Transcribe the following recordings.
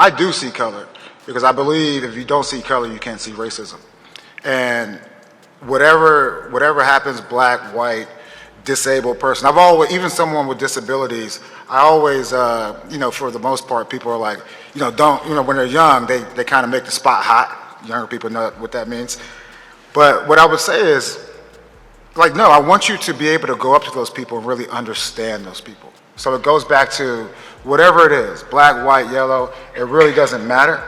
I do see color because I believe if you don't see color, you can't see racism. And whatever happens, black, white, disabled person, I've always, even someone with disabilities, I always, for the most part, people are like, when they're young, they kind of make the spot hot. Younger people know what that means. But what I would say is, no, I want you to be able to go up to those people and really understand those people. So it goes back to whatever it is, black, white, yellow, it really doesn't matter,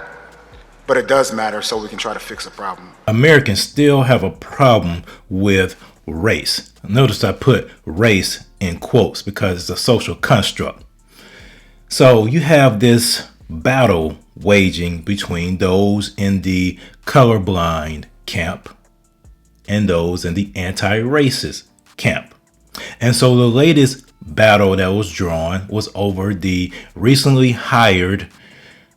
but it does matter so we can try to fix the problem. Americans still have a problem with race. Notice I put race in quotes because it's a social construct. So you have this battle waging between those in the colorblind camp and those in the anti-racist camp. And so the latest battle that was drawn was over the recently hired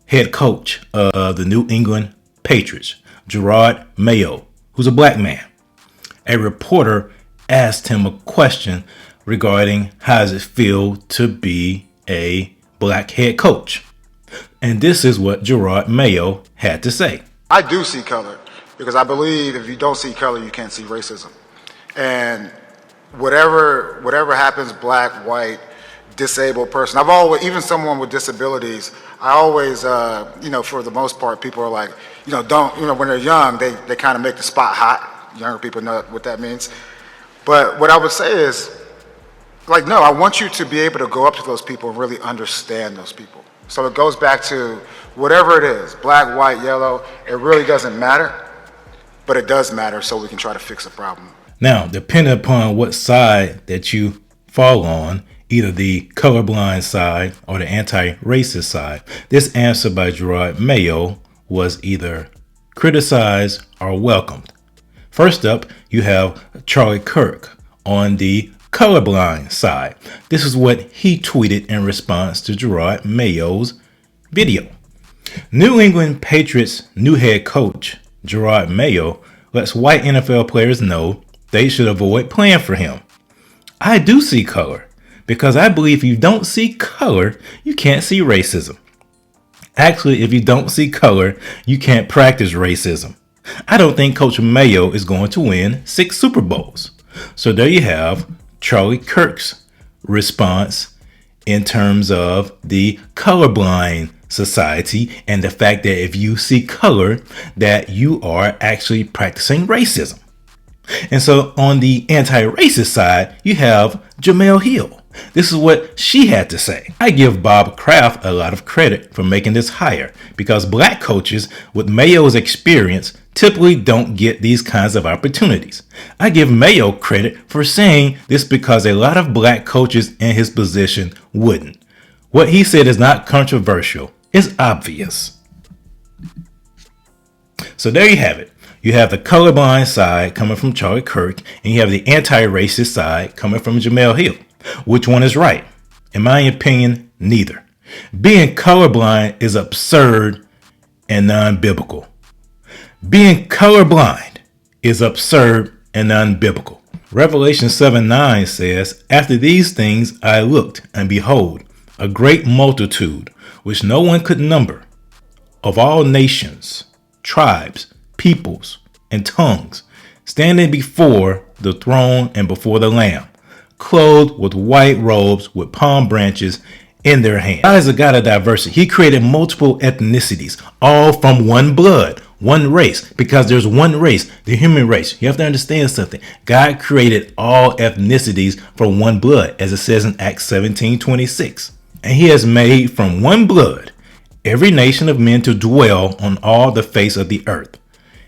head coach of the New England Patriots, Jerrod Mayo, who's a black man. A reporter asked him a question regarding how does it feel to be a black head coach. And this is what Jerrod Mayo had to say. I do see color because I believe if you don't see color, you can't see racism. And whatever happens, black, white, disabled person, I've always, even someone with disabilities, I always, for the most part, people are like, when they're young, they kind of make the spot hot. Younger people know what that means. But what I would say is, no, I want you to be able to go up to those people and really understand those people. So it goes back to whatever it is, black, white, yellow, it really doesn't matter, but it does matter so we can try to fix the problem. Now, depending upon what side that you fall on, either the colorblind side or the anti-racist side, this answer by Jerrod Mayo was either criticized or welcomed. First up, you have Charlie Kirk on the colorblind side. This is what he tweeted in response to Jerrod Mayo's video. New England Patriots new head coach Jerrod Mayo lets white NFL players know they should avoid playing for him. I do see color because I believe if you don't see color, you can't see racism. Actually, if you don't see color, you can't practice racism. I don't think Coach Mayo is going to win 6 Super Bowls. So there you have Charlie Kirk's response in terms of the colorblind society and the fact that if you see color, that you are actually practicing racism. And so on the anti-racist side, you have Jamele Hill. This is what she had to say. I give Bob Kraft a lot of credit for making this hire because black coaches with Mayo's experience typically don't get these kinds of opportunities. I give Mayo credit for saying this because a lot of black coaches in his position wouldn't. What he said is not controversial. It's obvious. So there you have it. You have the colorblind side coming from Charlie Kirk, and you have the anti-racist side coming from Jamele Hill. Which one is right? In my opinion, neither. Being colorblind is absurd and non-biblical. Being colorblind is absurd and non-biblical. Revelation 7:9 says, "After these things I looked, and behold, a great multitude, which no one could number, of all nations, tribes, peoples, and tongues, standing before the throne and before the Lamb, clothed with white robes with palm branches in their hands." God is a God of diversity. He created multiple ethnicities, all from one blood, one race, because there's one race, the human race. You have to understand something. God created all ethnicities from one blood, as it says in Acts 17:26. And he has made from one blood every nation of men to dwell on all the face of the earth,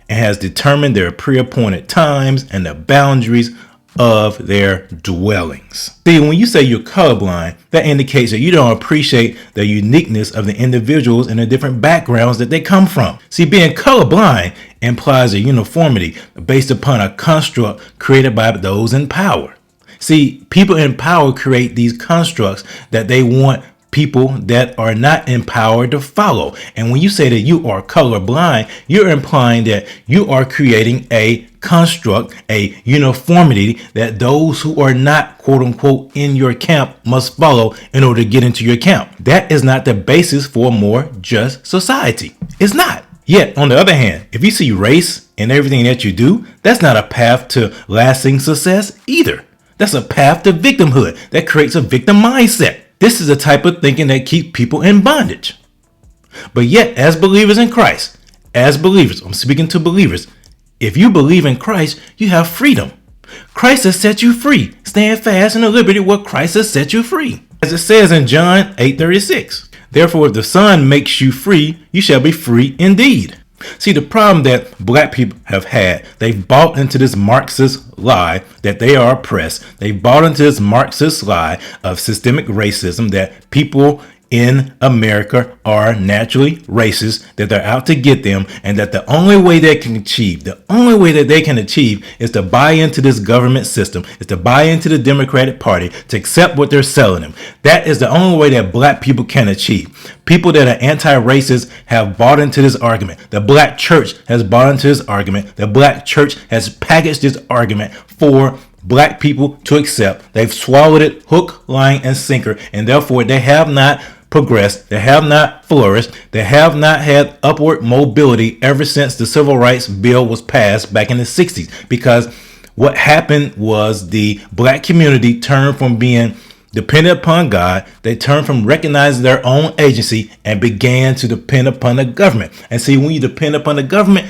and has determined their pre-appointed times and the boundaries of their dwellings. See, when you say you're colorblind, that indicates that you don't appreciate the uniqueness of the individuals and the different backgrounds that they come from. See, being colorblind implies a uniformity based upon a construct created by those in power. See, people in power create these constructs that they want people that are not empowered to follow. And when you say that you are colorblind, you're implying that you are creating a construct, a uniformity that those who are not quote unquote in your camp must follow in order to get into your camp. That is not the basis for a more just society. It's not. Yet, on the other hand, if you see race in everything that you do, that's not a path to lasting success either. That's a path to victimhood that creates a victim mindset. This is the type of thinking that keeps people in bondage. But yet, as believers in Christ, I'm speaking to believers, if you believe in Christ, you have freedom. Christ has set you free. Stand fast in the liberty where Christ has set you free. As it says in John 8:36. Therefore, if the Son makes you free, you shall be free indeed. See, the problem that black people have had, they've bought into this Marxist lie that they are oppressed. They've bought into this Marxist lie of systemic racism, that people in America are naturally racist, that they're out to get them, and that the only way they can achieve is to buy into this government system, is to buy into the Democratic Party, to accept what they're selling them. That is the only way that black people can achieve. People that are anti-racist have bought into this argument. The black church has bought into this argument. The black church has packaged this argument for black people to accept. They've swallowed it hook, line, and sinker, and therefore they have not progressed, they have not flourished, they have not had upward mobility ever since the Civil Rights Bill was passed back in the 60s. Because what happened was the black community turned from being dependent upon God, they turned from recognizing their own agency and began to depend upon the government. And see, when you depend upon the government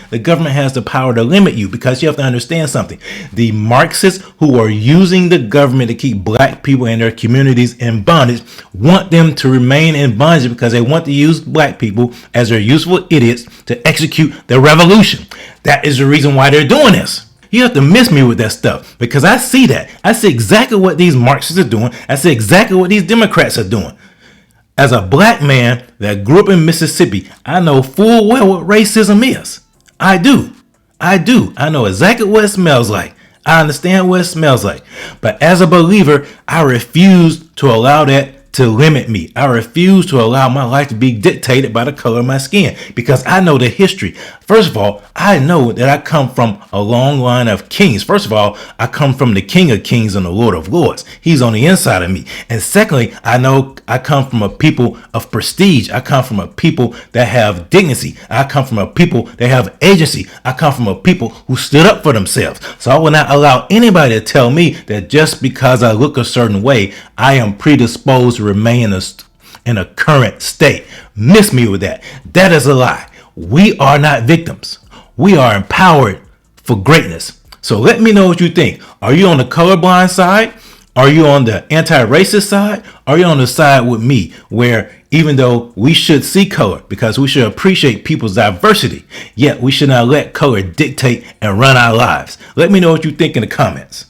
has the power to limit you, because you have to understand something. The Marxists who are using the government to keep black people and their communities in bondage want them to remain in bondage because they want to use black people as their useful idiots to execute their revolution. That is the reason why they're doing this. You have to miss me with that stuff, because I see that. I see exactly what these Marxists are doing. I see exactly what these Democrats are doing. As a black man that grew up in Mississippi, I know full well what racism is. I do. I know exactly what it smells like. I understand what it smells like. But as a believer, I refuse to allow that to limit me. I refuse to allow my life to be dictated by the color of my skin, because I know the history. First of all, I know that I come from a long line of kings. First of all, I come from the King of Kings and the Lord of Lords. He's on the inside of me. And secondly, I know I come from a people of prestige. I come from a people that have dignity. I come from a people that have agency. I come from a people who stood up for themselves. So I will not allow anybody to tell me that just because I look a certain way, I am predisposed to remain in a current state. Miss me with that. That is a lie. We are not victims. We are empowered for greatness. So let me know what you think. Are you on the colorblind side? Are you on the anti-racist side? Are you on the side with me, where even though we should see color because we should appreciate people's diversity, yet we should not let color dictate and run our lives? Let me know what you think in the comments.